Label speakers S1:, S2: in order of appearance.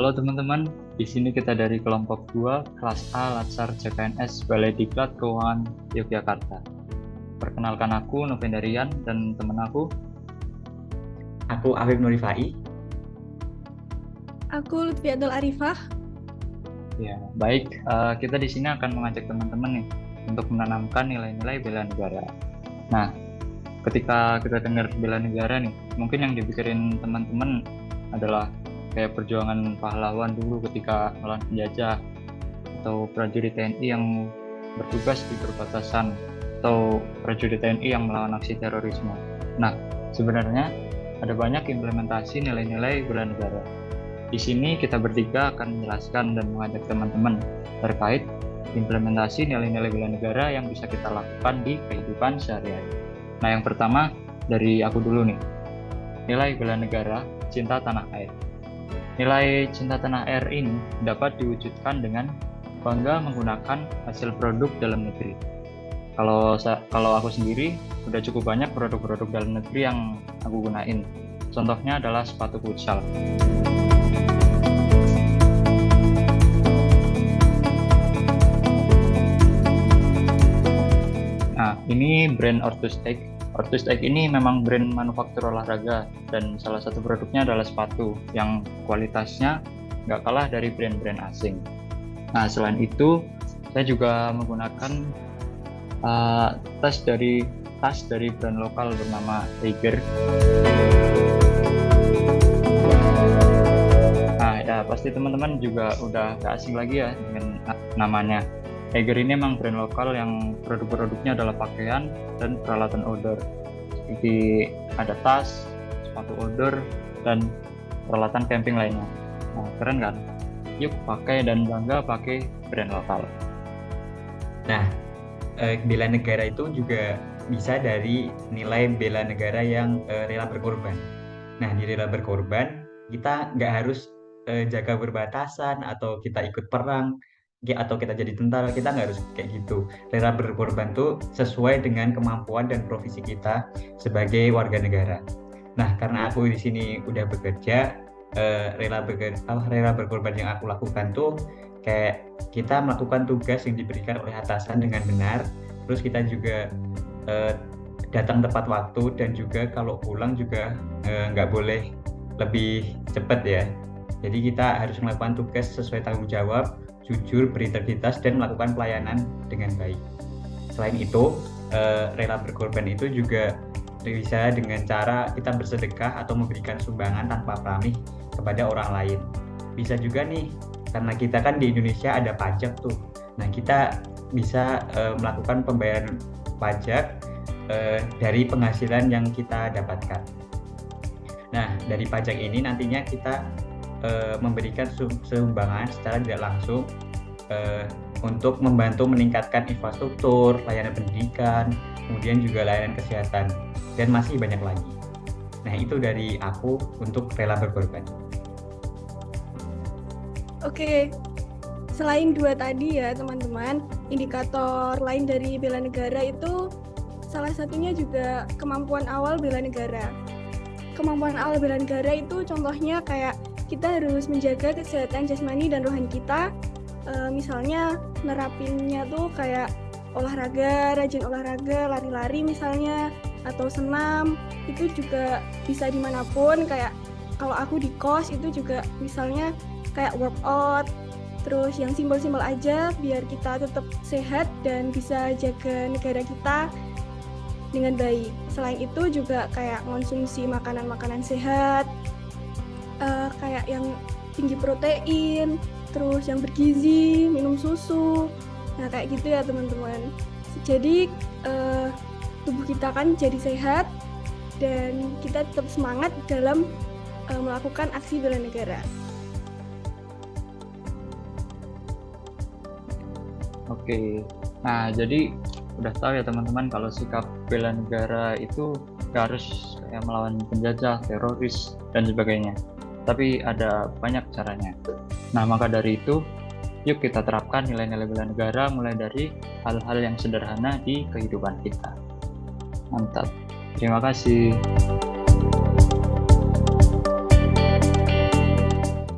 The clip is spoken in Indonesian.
S1: Halo teman-teman, di sini kita dari kelompok 2, kelas A Latsar JKNS Balai Diklat Keuangan Yogyakarta. Perkenalkan aku Novendarian dan teman aku.
S2: Aku Afif Nurifai.
S3: Aku Lutfiatul Arifah.
S1: Ya, baik. Kita di sini akan mengajak teman-teman nih untuk menanamkan nilai-nilai bela negara. Nah, ketika kita dengar bela negara nih, mungkin yang dipikirin teman-teman adalah kayak perjuangan pahlawan dulu ketika melawan penjajah, atau prajurit TNI yang bertugas di perbatasan, atau prajurit TNI yang melawan aksi terorisme. Nah, sebenarnya ada banyak implementasi nilai-nilai bela negara. Di sini kita bertiga akan menjelaskan dan mengajak teman-teman terkait implementasi nilai-nilai bela negara yang bisa kita lakukan di kehidupan sehari-hari. Nah, yang pertama dari aku dulu nih. Nilai bela negara, cinta tanah air. Nilai cinta tanah air ini dapat diwujudkan dengan bangga menggunakan hasil produk dalam negeri. Kalau aku sendiri, udah cukup banyak produk-produk dalam negeri yang aku gunain. Contohnya adalah sepatu futsal. Nah, ini brand Ortus Egg. Ortus Egg ini memang brand manufaktur olahraga, dan salah satu produknya adalah sepatu yang kualitasnya nggak kalah dari brand-brand asing. Nah, selain itu, saya juga menggunakan tas dari brand lokal bernama Tiger. Nah, ya pasti teman-teman juga udah gak asing lagi ya dengan namanya. Tiger ini memang brand lokal yang produk-produknya adalah pakaian dan peralatan outdoor. Seperti ada tas, sepatu outdoor, dan peralatan camping lainnya. Nah, keren kan? Yuk pakai dan bangga pakai brand lokal.
S2: Nah, bela negara itu juga bisa dari nilai bela negara yang rela berkorban. Nah, di rela berkorban, kita nggak harus jaga perbatasan atau kita ikut perang atau kita jadi tentara, kita nggak harus kayak gitu. Rela berkorban tuh sesuai dengan kemampuan dan profesi kita sebagai warga negara. Nah, karena aku di sini udah bekerja, rela berkorban yang aku lakukan tuh kayak kita melakukan tugas yang diberikan oleh atasan dengan benar, terus kita juga datang tepat waktu, dan juga kalau pulang juga nggak boleh lebih cepat ya. Jadi kita harus melakukan tugas sesuai tanggung jawab, jujur, berintegritas, dan melakukan pelayanan dengan baik. Selain itu, rela berkorban itu juga bisa dengan cara kita bersedekah atau memberikan sumbangan tanpa pamrih kepada orang lain. Bisa juga nih, karena kita kan di Indonesia ada pajak tuh. Nah, kita bisa melakukan pembayaran pajak dari penghasilan yang kita dapatkan. Nah, dari pajak ini nantinya kita memberikan sumbangan secara tidak langsung untuk membantu meningkatkan infrastruktur, layanan pendidikan, kemudian juga layanan kesehatan, dan masih banyak lagi. Nah, itu dari aku untuk rela berkorban.
S3: Oke, selain dua tadi ya teman-teman, indikator lain dari bela negara itu salah satunya juga kemampuan awal bela negara. Kemampuan awal bela negara itu contohnya kayak kita harus menjaga kesehatan jasmani dan rohani kita. Misalnya nerapinnya tuh kayak olahraga, rajin olahraga, lari-lari misalnya, atau senam. Itu juga bisa dimanapun, kayak kalau aku di kos itu juga misalnya kayak workout, terus yang simpel-simpel aja biar kita tetap sehat dan bisa jaga negara kita dengan baik. Selain itu juga kayak konsumsi makanan-makanan sehat, kayak yang tinggi protein, terus yang bergizi, minum susu. Nah, kayak gitu ya teman-teman. Jadi tubuh kita kan jadi sehat dan kita tetap semangat dalam melakukan aksi bela negara.
S1: Oke, nah jadi udah tahu ya teman-teman kalau sikap bela negara itu gak harus kayak melawan penjajah, teroris, dan sebagainya. Tapi ada banyak caranya. Nah, maka dari itu, yuk kita terapkan nilai-nilai bela negara mulai dari hal-hal yang sederhana di kehidupan kita. Mantap. Terima kasih.